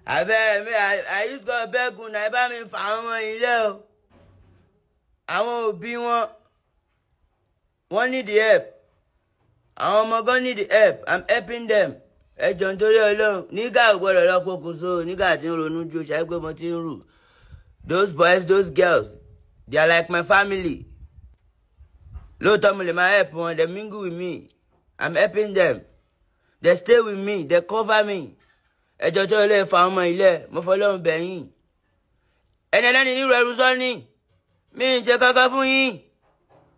I used to beg una ẹ bá mi fà àwọn ilé o. Àwọn òbí wọn need the help. Àwọn ọmọ gan need the help. I'm helping them. Ẹ jọ̀ọ́ nítorí Ọlọ́run. Nígbà gbọ́dọ̀ lọ pokùnso, nígbà tí ń ronú ju ṣáà pé mo ti ń rù. Those boys, those girls, they are like my family. Lóòótọ́ mo lè máa help wọn, they mingle with me. I'm helping them. They stay with me, they cover me. Ẹ jọ̀ọ́ tó lè fa ọmọ ilé, mo fọlọ́run bẹ̀ yín. Ẹni ẹlẹ́ni ní ìrẹ̀rù sọ́ni. Mi ń ṣe kankan fún yín.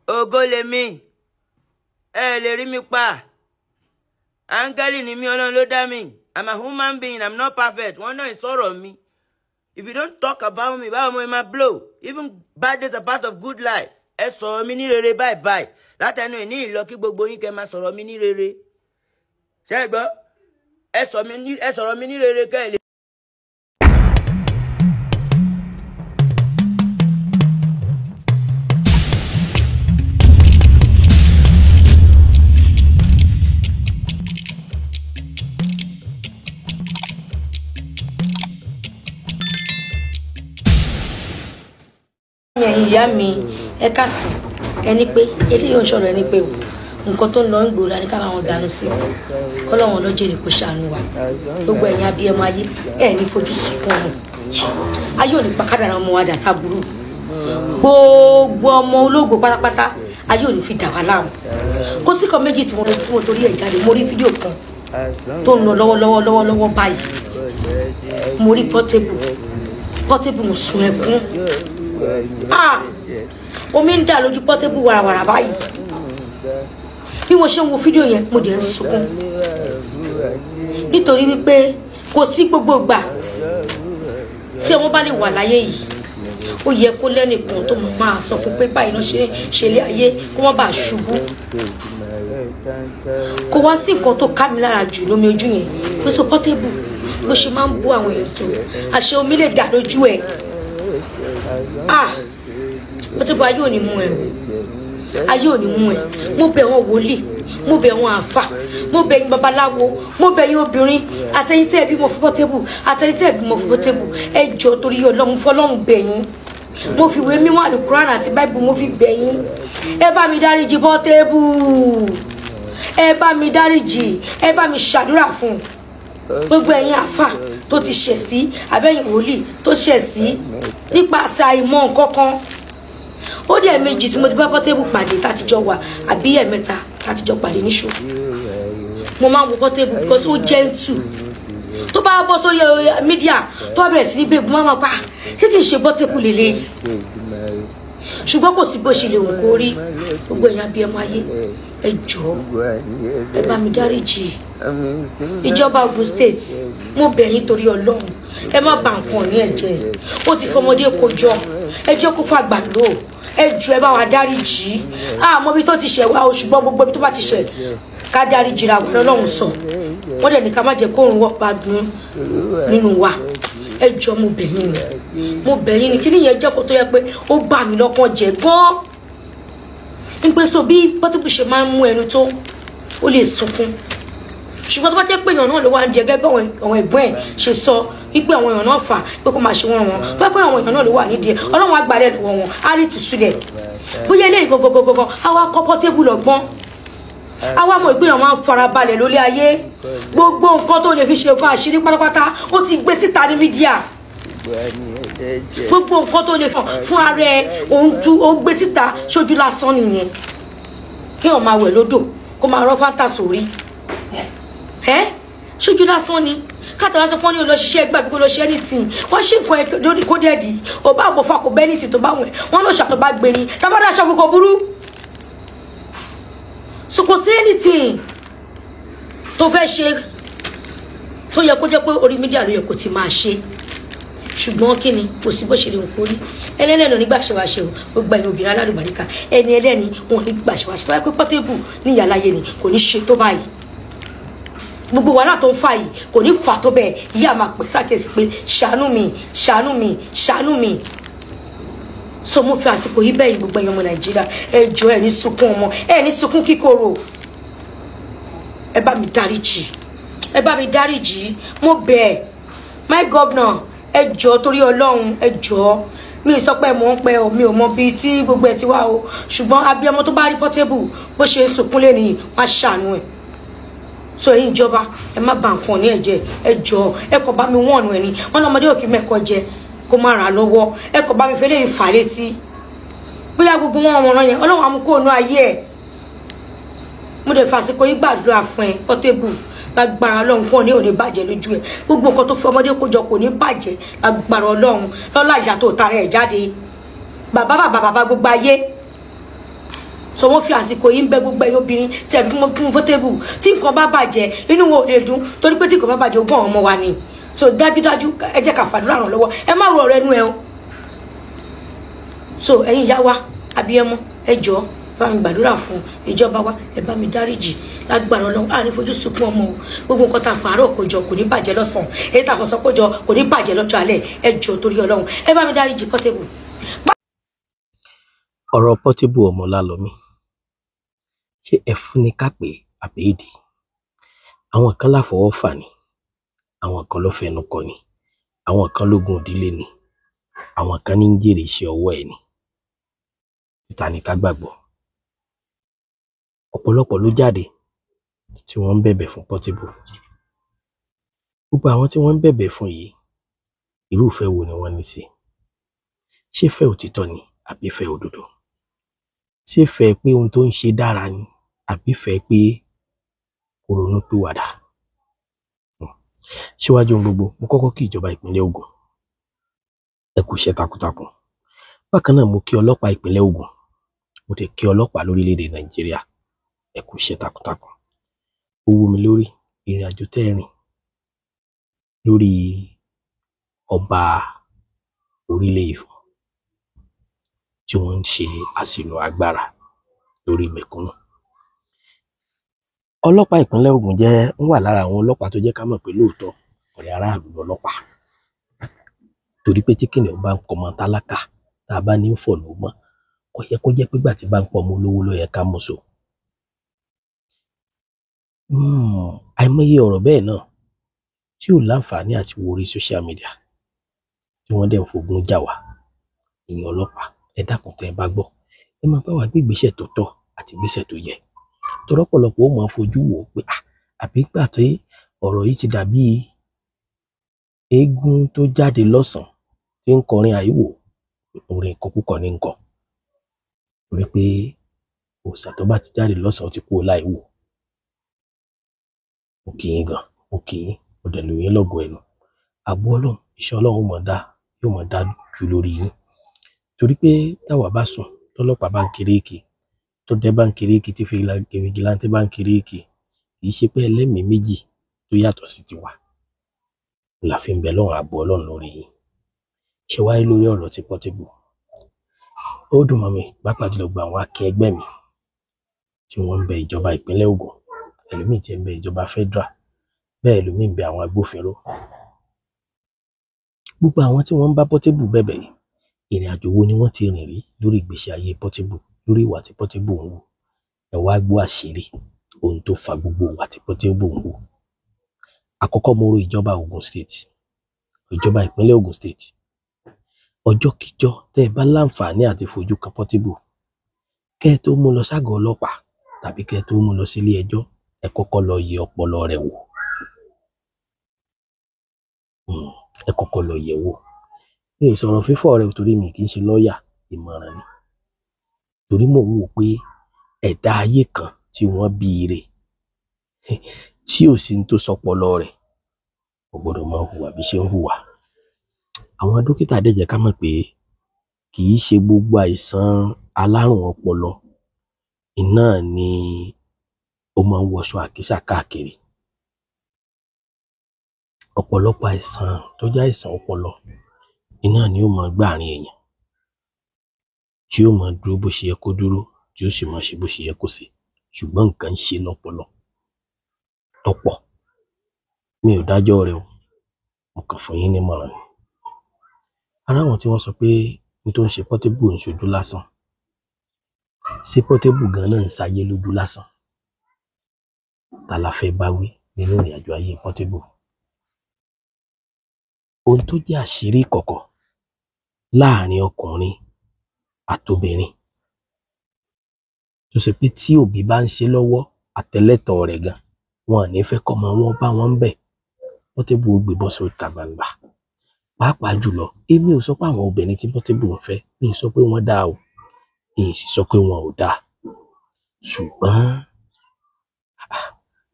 Ògo lèmi. Ẹ lè rí mi pa. Áńgẹ́lì ni mí, Ọlọ́run ló dá mi. I'm a human being, I'm not perfect. Wọ́n náà sọ̀rọ̀ mi. If you don't talk about me, báwo mo máa blow? Even bad days are part of good life. Ẹ sọ̀rọ̀ mi ní rere bye. Látẹnu ìní ìlọ kí gbogbo yín kẹ́ máa sọ̀rọ̀ mi ní rere. Ṣé ẹ gbọ́? Ẹ sọ̀rọ̀ mi ní rere kẹ́ ẹ lè. Ìyá mi ẹ kásán ẹni pé eléyìí ò ń sọ̀rọ̀ ẹni pé o nǹkan tó ń lọ ń gbòòrò ní ká máa wọn dànù sí kọ́lọ́wọ́n lọ́jọ́ èrè kó ṣàánú wa gbogbo ẹ̀yin abiyamọ ayé ẹ̀ ní fojú sunkún ọmọ ayé ò ní pàkádàrà ọmọ wa dà sábúrú gbogbo ọmọ ológo pátápátá ayé ò ní fi dà wá láàmú kó sí kan méjì tí mo torí ẹ̀ jáde mo rí fídíò kan tó ń lọ lọ́wọ́lọ́wọ́ báyìí mo rí Portable mo sun ẹkún omi ń dà lójú Portable wàràwàrà báyìí bí mo ṣe ń wo fídíò yẹn mo dẹ̀ ń sunkún nítorí wípé kò sí gbogbo ìgbà tí ọmọ bá lè wà láyé yìí ó yẹ kó lẹ́nìkan tó máa sọ fún pé báyìí náà ṣe lé ayé kó má bàa ṣubú kò wá sí nǹkan tó ká mi lára jù lómi ojú yẹn pé so Portable bó ṣe máa ń bú àwọn èèyàn tó àṣẹ omi lè dà lójú ẹ̀ Portable ayé ò ní mú ẹ ayé ò ní mú ẹ mo bẹ̀ wọ́n wòlíì mo bẹ̀ wọ́n àfà mo bẹ̀ yín babaláwo mo bẹ̀ yín obìnrin àtẹ̀yin tẹ́ ẹ bímọ fún Portable àtẹ̀yin tẹ́ ẹ bímọ fún Portable ẹ jọ̀ọ́ torí Ọlọ́run fọlọ́run bẹ̀ yín mo fi ìwé mímọ́ Àlùkùránì àti Bible mo fi bẹ̀ yín ẹ bá mi dáríjì Portable ẹ bá mi dáríjì ẹ bá mi ṣàdúrà fún gbogbo ẹ̀yin àfà tó ti ṣẹ̀ sí abẹ́yìn wòlíì tó ṣẹ̀ sí nípasẹ̀ àìmọ̀ nǹkan kan ó dẹ̀ méjì tí mo ti bá Portable pàdé tátijọ́ wà àbí ẹ̀mẹ́ta tátijọ́ pàdé níṣó mo máa ń wo Portable because ó gentle tó bá bọ́ sórí mídíà tó bẹ̀rẹ̀ sí ní bèbú máa pa ṣé kìí ṣe Portable lélẹ́yìí ṣùgbọ́n kò sí bó ṣe lè wù kó rí gbogbo ẹ̀yin abiyamọ ayé ẹ jọ̀ọ́ ẹ bá mi dáríjì ìjọba Ogun State mo bẹ̀ yín torí Ọlọ́run ẹ má bà nǹkan ní ẹ̀jẹ̀ ó ti fọmọdé kó jọ ẹ jẹ́ kó fàgbà lò ẹ jọ̀ọ́ ẹ bá wa dáríjì àmọ́ bí tó ti ṣẹ̀ wá o ṣùgbọ́n gbogbo ibi tó bá ti ṣẹ̀ ká dáríjì ra wà lọ́lọ́run sọ wọ́n dẹ̀ ní ká má jẹ́ kó òun wọ́pá dùn nínú wa ẹ jọ̀ọ́ mo bẹ̀ yín ni kí nìyẹn jẹ́ kó tó yẹ pé ó bà mí lọ́kàn jẹ́ gan ń pé so bí Portable ṣe máa ń mú ẹnu tó ó lè sunkún ṣùgbọ́n tó bá jẹ́ pé èèyàn náà ló wá ń jẹ gẹ́gẹ́ bí àwọn ẹ̀gbọ́n ẹ̀ ṣe sọ wípé àwọn èèyàn náà fà pé kó máa ṣe wọ́n bá pé àwọn èèyàn náà ló wà nídìí ẹ̀ Ọlọ́run agbára ẹ̀ lọ́wọ́ wọn á rí tìṣúlẹ̀ bóyá eléyìí gọgọgọgọ àwa kọ́ Portable lọ́gbọ́n àwa mọ̀ pé àwọn máa ń farabalẹ̀ lórí ayé gbogbo nǹkan tó lè fi ṣe nǹkan àṣírí pátápátá ó ti gbé síta ní mídíà gbogbo nǹkan tó lè fún ara ẹ ó gbé síta sójú lásán nìyẹn kí wọn máa wẹ̀ lódò kó máa rọ́ fáńtà sórí sójú lásán ni káàtà wá sọ pé wọn ní olóṣìṣẹ́ ẹgbẹ́ àbí kó lọ ṣe anything wọ́n ṣì nǹkan ẹ lórí kó dẹ́ẹ̀dì ò bá àbò fakò bẹ́ẹ̀nìtì tó bá wẹ̀ wọ́n lọ ṣàtọ̀ bá gbé ni tábàdà aṣọ fún kò burú so kò sí anything tó fẹ́ ṣe tó yẹ kó jẹ́ pé orí mídíà ló yẹ kó ti máa ṣe ṣùgbọ́n kí ni kò sí bó ṣe lè kó rí ẹlẹ́ni lọ nígbà ṣèwáṣe o gbogbo ẹ̀yin obìnrin alálùbáríkà ẹni ẹlẹ́ni wọn nígbà ṣèwáṣe tó bá pé Portable ní ìyàláyé ni kò ní ṣe tó báyìí gbogbo wàhálà tó ń fà yìí kò ní fà tó bẹ́ẹ̀ ìyá máa pè sákèsí pé ṣàánú mi so mo fi àsìkò yìí bẹ́ẹ̀ gbogbo ẹ̀yin ọmọ Nàìjíríà ẹ jọ̀ọ́ ẹ ní sunkún ọmọ ẹ ní sunkún kíkorò ẹ bá mi dáríjì mo bẹ̀ my governor ẹ jọ̀ọ́ torí Ọlọ́run ẹ jọ̀ọ́ mi sọ pé mo ń pẹ́ o mi ò mọ bí tí gbogbo ẹ̀ ti wá o ṣùgbọ́n abiyamọ tó bá rí Portable bó ṣe ń sunkún lé nìyí wọ́n á ṣàánú ẹ̀ so ẹ̀yin ìjọba ẹ má bà nǹkan ní ẹ̀jẹ̀ ẹ jọ̀ọ́ ẹ kàn bá mi wọ̀nù ẹ̀ ni wọ́n lọ́mọdé òkè mẹ́kọ̀ọ́ jẹ kó má ra lọ́wọ́ ẹ kàn bá mi fẹ́ lè fà létí bóyá gbogbo wọn ọmọ yẹn Ọlọ́run amúkóònú ayé ẹ̀ mo dẹ̀ fàsìkò yìí gbàdúrà fún ẹ Portable lágbára Ọlọ́run kò ní òní bàjẹ́ lójú ẹ gbogbo nǹkan tó fi ọmọdé kójọ kò ní bàjẹ́ lágbára Ọlọ́run lọ́lá ìyá tó tara ẹ̀ jáde bàbá gbogbo ayé so wọ́n fi àsìkò yìí ń bẹ gbogbo ẹ̀yin obìnrin tí ẹ̀bí fún Portable tí nǹkan bá bàjẹ́ inú wọn ò lè dùn torí pé tí nǹkan bá bàjẹ́ ogún àwọn ọmọ wa ni so dájúdájú ẹ jẹ́ ká fàdúrà ràn lọ́wọ́ ẹ má ro ọ̀rọ̀ ẹnu ẹ o so ẹ̀yin ìyá wa abiyamọ ẹ jọ̀ọ́ bá mi gbàdúrà fún ìjọba wa ẹ bá mi dáríjì lágbára Ọlọ́run àní fojú sunkún ọmọ o gbogbo nǹkan tá a fàárọ̀ kójọ kò ní bàjẹ́ lọ́sàn èyí tá a fọsọ kójọ kò ní bàjẹ́ lọ́jọ́ alẹ́ ẹ jọ̀ọ́ torí Ọlọ́run ẹ bá mi dáríjì Portable. ọ̀rọ̀ Portable ọmọ Lálọ́mí ṣé ẹfun ni ká pè àbí èdè àwọn kan láfọwọ́ fà ní àwọn kan ló fẹnu kọ ni àwọn kan lógun ìdílé ni àwọn kan ní ń jèrè iṣẹ́ ọwọ́ ẹ̀ ni títa ni ká gbàgbọ́ ọ̀pọ̀lọpọ̀ ló jáde tí wọ́n ń bẹ̀bẹ̀ fún Portable gbogbo àwọn tí wọ́n ń bẹ̀bẹ̀ fún yìí irúfẹ́ wo ni wọ́n ní sí ṣé fẹ́ òtítọ́ ni àbí fẹ́ òdodo ṣé fẹ́ pé ohun tó ń ṣe dára ni àbí fẹ́ pé kó ronú pìwàdà síwájú ohun gbogbo mo kọ́kọ́ kí ìjọba ìpínlẹ̀ Ògùn ẹ kú iṣẹ́ takuntakun bákan náà mo kí ọlọ́pàá ìpínlẹ̀ Ògùn mo dẹ̀ kí ọlọ́pàá lórílẹ̀‐èdè Nàìjíríà ẹ kú iṣẹ́ takuntakun ó wú mi lórí ìrìn àjò tẹ́ ẹ rìn lórí ọba orílẹ̀ Ifọ̀ tí wọ́n ń ṣe àṣìlò agbára lórí mẹ̀kúnnù ọlọ́pàá ìpínlẹ̀ Ògùn ń wà lára àwọn ọlọ́pàá tó jẹ́ ká mọ̀ pé lóòótọ́ ọ̀rẹ́ aráàlú lọ́lọ́pàá torí pé tí kìnìún bá ń kọmọ tálákà tá a bá ní ń fọ̀ ló mọ́ kò yẹ kó jẹ́ pé gbà tí bá ń pọ̀ mọ́ olówó ló yẹ ká mọ̀ so àìmọye ọ̀rọ̀ bẹ́ẹ̀ náà tí ò láǹfààní àti wo orí social media tí wọ́n dẹ̀ ń fogun jà wá ìyẹn ọlọ́pàá ẹ dákun tẹ́ ẹ bá gbọ́ ẹ máa bá wa gbé ìgbésẹ̀ tó tọ́ àti ìgbésẹ̀ tó yẹ tọ́rọ́pọ̀lọpọ̀ ó máa fojú wò ó pé àbí gbà tó ọ̀rọ̀ yìí ti dàbí eégún tó jáde lọ́sàn-án tí ń kọrin àìwò orin ìkọkúkọ ní nǹkan torí pé òòṣà tó bá ti jáde lọ́sàn-án ti kú láìwò mo kì í gan mo kì í mo dẹ̀ lóyún lọ́gọ̀ ẹnu àbú Ọlọ́run iṣẹ́ Ọlọ́run yóò mọ̀ dá jù lórí yín torí pé táwa bá sùn tọ́lọ́pàá bá ń kiri èkì tó dẹ́ bá ń kiri èkì tí fìgìláńtì bá ń kiri èkì kì í ṣe pé ẹlẹ́mìí méjì tó yàtọ̀ sí tiwa la fi ń bẹ lọ́run àbú Ọlọ́run lórí yín ṣe wáyé lórí ọ̀rọ̀ tí Portable ó dùn mọ́ mi pàápàá jùlọ gba àwọn akẹgbẹ́ mi tí wọ́n ń bẹ ìjọba ìpínlẹ̀ Ògùn ẹlòmíì tí ń bẹ ìjọba federal bẹ́ẹ̀ ẹlòmíì ń bẹ àwọn agbófinró gbogbo àwọn tí wọ́n ń bá Portable bẹ̀bẹ̀ yìí ìrìn àjò wo ni wọ́n ti rìn rí lórí ìgbésí ayé Portable lórí ìwà tí Portable ń wù ẹ wá gbọ́ àṣírí ohun tó fa gbogbo ìwà tí Portable ń wù àkọ́kọ́ mo rò ìjọba Ògùn state ìjọba ìpínlẹ̀ Ògùn state ọjọ́ kíjọ́ tẹ́ ẹ bá láǹfààní àti fojú kan Portable kẹ́ ẹ tó mú lọ ságọ̀ ọlọ́pàá tàbí kẹ́ ẹ tó mú lọ sílé ẹjọ́ ẹ kọ́kọ́ lọ yẹ ọpọlọ rẹ̀ wò ẹ kọ́kọ́ lọ yẹ̀ wò ní ìsọ̀rọ̀ fífọ́ rẹ̀ torí mi kì í ṣe lọ́ọ̀yà ìmọ̀ràn ni torí mò ń wò pé ẹ̀dá ayé kan tí wọ́n bí ire tí ò sí ní tó sọpọlọ rẹ̀ kò gbọ́dọ̀ máa hùwà bí ṣe ń hùwà àwọn dókítà dẹ̀ jẹ́ ká mọ̀ pé kì í ṣe gbogbo àìsàn alárùn ọpọlọ iná ni ó máa ń wọṣọ àkísà káàkiri ọ̀pọ̀lọpọ̀ àìsàn tó jẹ́ àìsàn ọpọlọ iná ni ó máa gbàrin èèyàn tí ó máa dúró bó ṣe yẹ kó dúró tí ó sì máa ṣe bó ṣe yẹ kó ṣe ṣùgbọ́n nǹkan ń ṣe lọ́pọlọ tọ́pọ̀ mi ò dájọ́ rẹ̀ o mo kàn fún yín nímọ̀ràn ni ara wọn tí wọ́n sọ pé ní tó ń ṣe Portable ń ṣojú lásán ṣé Portable gan náà ń ṣayé lójú lásán ta la fẹ́ bá wí nínú ìrìn àjò ayé Portable ohun tó jẹ́ àṣírí ìkọ̀kọ̀ láàrin ọkùnrin àtobìnrin tó ṣe pé tí òbí bá ń ṣe lọ́wọ́ àtẹlẹ́tọ̀ rẹ̀ gan wọn ò ní fẹ́ kọ́mọ wọn bá wọn bẹ̀ Portable ó gbé bọ́ síta gbangba. Pàápàá jùlọ èmi ò sọ pé àwọn obìnrin tí Portable ń fẹ́ mi ì sọ pé wọ́n dáa o mi ì sì sọ pé wọn ò dáa ṣùgbọ́n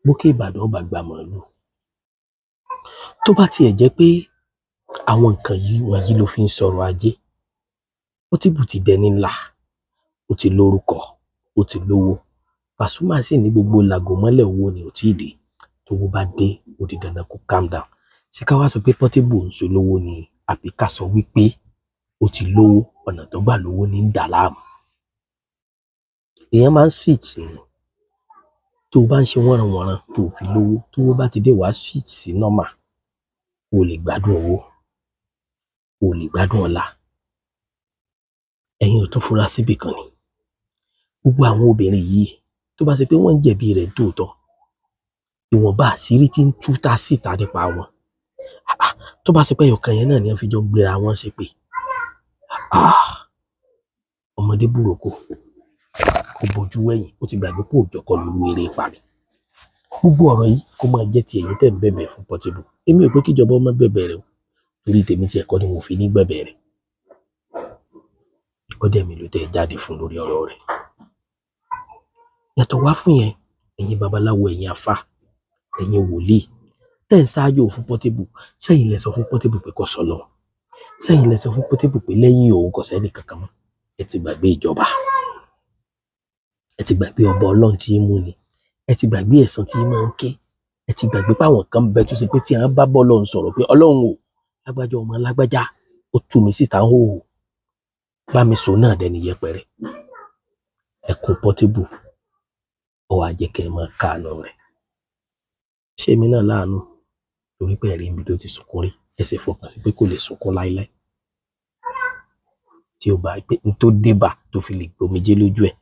bókè Ìbàdàn bá gba màálù tó bá tiẹ̀ jẹ́ pé àwọn nǹkan wọ̀nyí ló fi ń sọ̀rọ̀ ajé Portable ti dẹni ńlá ó ti lórúkọ ó ti lówó Pasuma sì ní gbogbo làgò mọ́lẹ̀ owó ni ò tí ì dé tówó bá dé ó di dandan kó calm down ṣé ká wá sọ pé Portable ń so lówó ni àbí ká sọ wípé ó ti lówó ọ̀nà tó gbà lówó ní ń dà láàmú èèyàn máa ń switch ni tó bá ń ṣe wọ́nranwọ̀nran tó fi lówó tówó bá ti dé wàá switch sí normal o lè gbádùn owó o lè gbádùn ọlá ẹ̀yin ò tún fura síbì kan ni gbogbo àwọn obìnrin yìí tó bá ṣe pé wọ́n ń jẹ̀bi rẹ̀ tóòtọ́ ìwọ̀nba àṣírí tí ń túta síta nípa wọn tó bá ṣe pé ọ̀kan yẹn náà ni wọ́n fi jọ gbéra wọn ṣe pé ọmọdé burúkú kò bójú wẹ̀yìn ó ti gbàgbé pé òòjọ́ kọ lóru eré parí gbogbo ọ̀rọ̀ yìí kó máa jẹ́ ti ẹ̀yin tẹ̀ ń bẹ̀bẹ̀ fún Portable èmi ò pé kíjọba ọmọ bẹ̀bẹ̀ rẹ̀ o torí tèmi ti ẹ̀kọ́ ni mo fi ní gbẹ̀bẹ̀ rẹ̀ ọdẹ mi ló tẹ̀ jáde fún lórí ọ̀rọ̀ rẹ̀ yàtọ̀ wá fún yẹn ẹ̀yin babaláwo ẹ̀yin àfà ẹ̀yin wòlíì tẹ̀ ń ṣáájú fún Portable sẹ́yìn lẹ sọ fún Portable pé kó sọ lọ sẹ́yìn lẹ sọ fún Portable pé lẹ́yìn òun kò sẹ́ni kankan mọ́ ẹ ti gbàgbé ìjọba ẹ ti gbàgbé ọba Ọlọ́run tí ń mú ni ẹ ti gbàgbé ẹ̀san tí máa ń ké ẹ ti gbàgbé páwọn kan bẹ tó ṣe pé tí àwọn bá bọ́ Ọlọ́run sọ̀rọ̀ pé Ọlọ́run o lágbájá ọmọ lágbájá ó tú mi síta ń hò bá mi sọ náà dẹni yẹpẹrẹ ẹkùn Portable ó wàá jẹ́ kẹ́ ẹ máa káàánú rẹ̀ ṣé mi náà láàánú torí pé ẹ̀rí ibi tó ti sunkún rí ẹ sì fọkàn sí pé kò lè sunkún láíláí tí ó bá pé n tó débà tó fi lè gbomijé lójú ẹ̀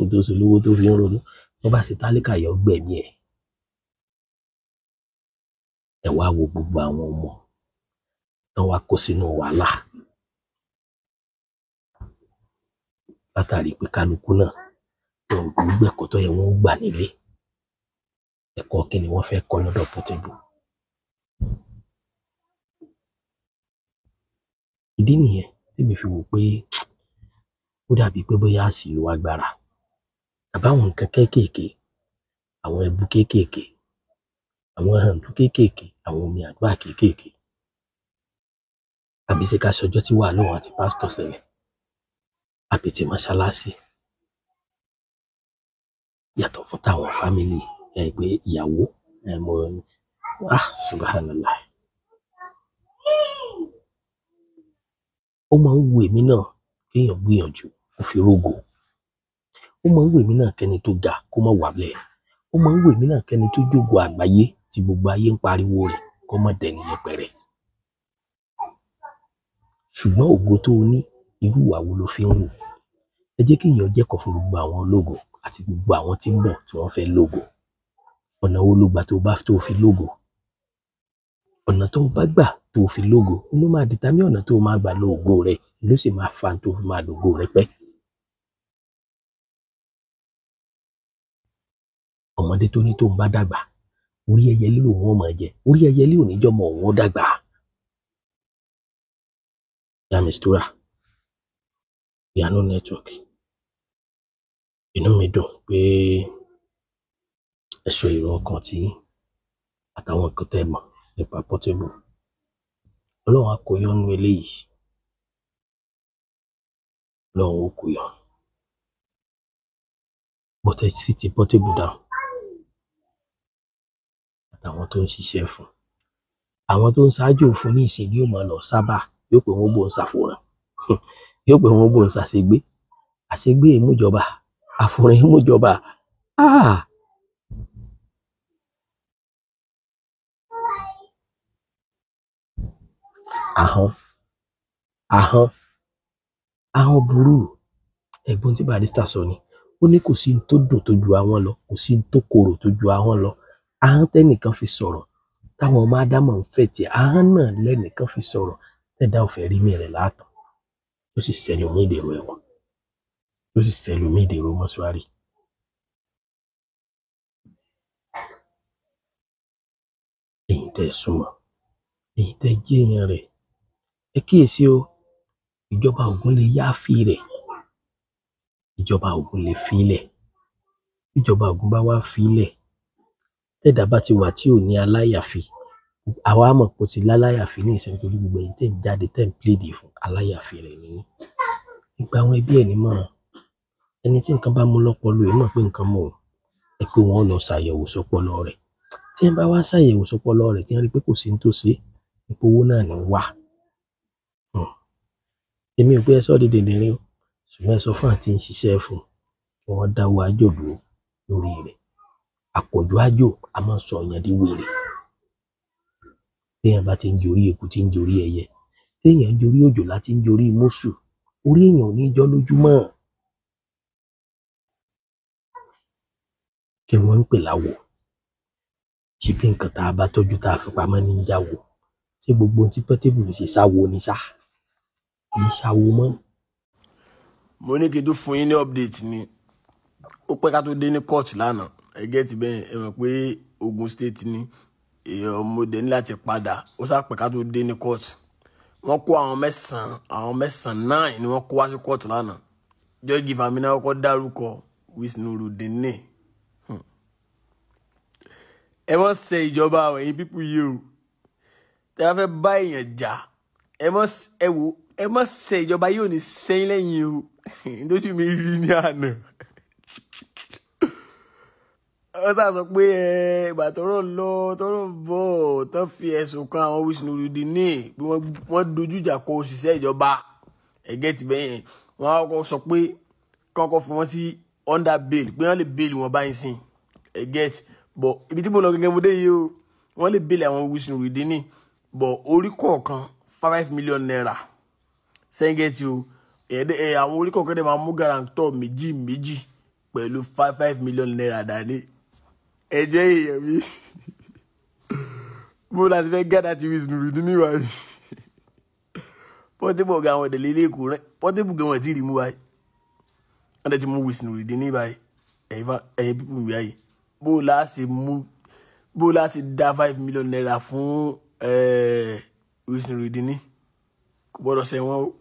n tó so lówó tó fi ń ronú wọ́n bá ṣe tálíkà yọ gbẹ̀mí ẹ̀ ẹ wá wo gbogbo àwọn ọmọ tán wá kó sínú wàhálà látàrí pé kálukú náà wọn ò gbogbo ẹ̀kọ́ tó yẹ wọ́n gbà nílé ẹ̀kọ́ kí ni wọ́n fẹ́ kọ́ lọ́dọ̀ Portable ìdí nìyẹn tèmi fi wò pé ó dàbí pé bóyá àṣìlò agbára àbáwọn nǹkan kéékèèké àwọn ẹbú kéékèèké àwọn hàǹdù kéékèèké àwọn omi àdúrà kéékèèké àbí ṣe ká ṣọjọ́ tí wàá lóhun àti pásítọ̀ ṣẹlẹ̀ àbí ti mọ́ṣáláṣí yàtọ̀ fún táwọn fámìlì ẹgbẹ́ ìyàwó ẹmọ subhanallah ó máa ń wo èmi náà kéèyàn gbìyànjú kó fi rógò ó máa ń wo èmi náà kẹ́ni tó ga kó má wà lẹ̀ ó máa ń wo èmi náà kẹ́ni tó jógo àgbáyé tí gbogbo ayé ń pariwo rẹ̀ kó má dẹni yẹpẹrẹ ṣùgbọ́n ògo tó o ní irú ìwà wo ló fi ń wù ẹ jẹ́ kí èèyàn jẹ́kọ̀ọ́ fún gbogbo àwọn ológo àti gbogbo àwọn tí ń bọ̀ tí wọ́n fẹ́ lógo ọ̀nà wo ló gbà tó fi lógo ọ̀nà tó bá gbà tó fi lógo ló máa dìtámí ọ̀nà tó máa gbà lógo rẹ̀ ló sì máa fa tó fi máa lógo rẹ̀ pẹ́ ọmọdé tó ní tó ń bá dàgbà orí ẹyẹlé lòun ó máa jẹ orí ẹyẹlé ò ní jọmọ òun ó dàgbà Yamistura Yanu Network inú mi dùn pé ẹ sọ èrò ọkàn tí àtàwọn nǹkan tẹ́ mọ̀ nípa Portable Ọlọ́run á kó yọ nínú eléyìí Ọlọ́run ó kó yọ bọ́tẹ́ sí ti Portable down àtàwọn tó ń ṣiṣẹ́ fún àwọn tó ń ṣáájú fún ní ìṣèlú yóò máa lọ sábà yóò pé wọ́n bò ń ṣàfòràn yóò pé wọ́n bò ń ṣàṣegbé àṣegbé ìmújọba àfòràn ìmújọba ahọ́n burú ẹ̀gbọ́n tí Barrister sọ ni ó ní kò sí ní tó dùn tó ju ahọ́n lọ kò sí ní tó korò tó ju ahọ́n lọ ahọ́n tẹ́nìkan fi sọ̀rọ̀ táwọn ọmọ ádámọ̀ ń fẹ́ tiẹ̀ ahọ́n náà lẹ́nìkan fi sọ̀rọ̀ tẹ̀dá ò fẹ́ rí mi rẹ̀ látàn ló sì sẹlòmíì dèrò ẹ̀wọ̀n ló sì sẹlòmíì dèrò mọ́ṣúárì. ẹ̀yin tẹ́ súnmọ́ ẹ̀yin tẹ́ jẹ́ èèyàn rẹ̀ ẹ kíyèsí o ìjọba Ògún lè yááfì rẹ̀ ìjọba Ògún lè fílẹ̀ ìjọba Ògún bá wá fílẹ̀ tẹ́dá bá ti wà tí ò ní aláyàfi àwa mọ̀ pé ó ti láláyàfi ní ìsinmi torí gbogbo ẹ̀yin tẹ́ ń jáde tẹ́ ń plédì fún aláyàfi rẹ̀ nìyí ìgbà àwọn ẹbí ẹ̀ ní mọ̀ ẹni tí nǹkan bá mú lọ́pọlọ ẹ̀ mọ̀ pé nǹkan mọ̀ ẹ pé wọ́n lọ ṣàyẹ̀wò sọpọlọ rẹ̀ tí ẹ bá wá ṣàyẹ̀wò sọpọlọ rẹ̀ tí wọ́n rí pé kò sí nítòsí ipò owó náà ní wà èmi ò pé ẹ sọ ọ́ di dèdèrè o ṣùgbọ́n ẹ sọ fún àti ń ṣiṣẹ́ fún kí wọ́n dáwọ́ àjò dúró lórí rẹ̀ àpọ̀jù àjò a máa sọ ọ̀yàn di wèrè téèyàn bá ti ń jorí eku tí ń jorí ẹyẹ téèyàn ń jorí òjò láti ń jorí mùsù orí èèyàn ò ní jọ́ lójúmọ́ kí wọ́n ń pè láwo tí bí nǹkan tá a bá tọ́jú tá a fi pamọ́ ní jáwo ṣé gbogbo ohun tí Portable ṣe sáwo ni sá kì í sáwo mọ́. mo ní kí n tó fún yín ní update ni ó pẹ́ ká tó dé ní court lánàá ẹ gẹ́tì bẹ́ẹ̀ ẹ mọ̀ pé Ogun State ni èèyàn ọmọdé ní láti padà ó sá pẹ́ ká tó dé ní court wọ́n kó àwọn mẹ́sàn-án 9 ni wọ́n kó wá sí court lánàá jọ́gì fàmínà kọ́kọ́ dárúkọ Wisnurudeen ẹ mọ̀ ṣe ìjọba ẹ̀yin pípù yìí o tẹ́ bá fẹ́ bá èèyàn jà ẹ mọ̀ ṣe ìjọba yìí ò ní sẹ́yìn lẹ́yìn o nítorí mi rí ní àná wọ́n sá sọ pé ìgbà tọ́rọ̀ lọ tọ́rọ̀ bọ̀ tán fi ẹ̀sùn kan àwọn Wisnurudeen bí wọ́n dojú ìjà kọ òṣìṣẹ́ ìjọba ẹ̀gẹ́ ti bẹ́yẹn wọ́n á kọ́ sọ pé kọ́kọ́ fún wọn sí under bail pé wọ́n lè bail wọn báyìí sìn ẹ̀gẹ́ ti bọ̀ ibi tí mo lọ gẹ́gẹ́ mo dé yìí o wọ́n lè bail àwọn Wisnurudeen bọ̀ orí kọ̀ọ̀kan 5 million naira sẹ́ńgẹ́ ti o àwọn orí kọ̀ọ̀kan dẹ̀ máa mú guarantor méjì pẹ̀lú 5 million naira dání ẹjẹ́ èèyàn mi mo láti fẹ́ gádà ti Wisnurudeen níwáyé Portable ọ̀gá àwọn ìdẹ̀lẹ̀ ilé èkó rẹ̀ Portable gan wọ́n ti rí mú wáyé wọ́n dẹ̀ ti mú Wisnurudeen níwáyé ẹ̀yin pípù mi wáyé bó láti dá 5 million naira fún Wisnurudeen kò gbọ́dọ̀ sẹ́wọ̀n o.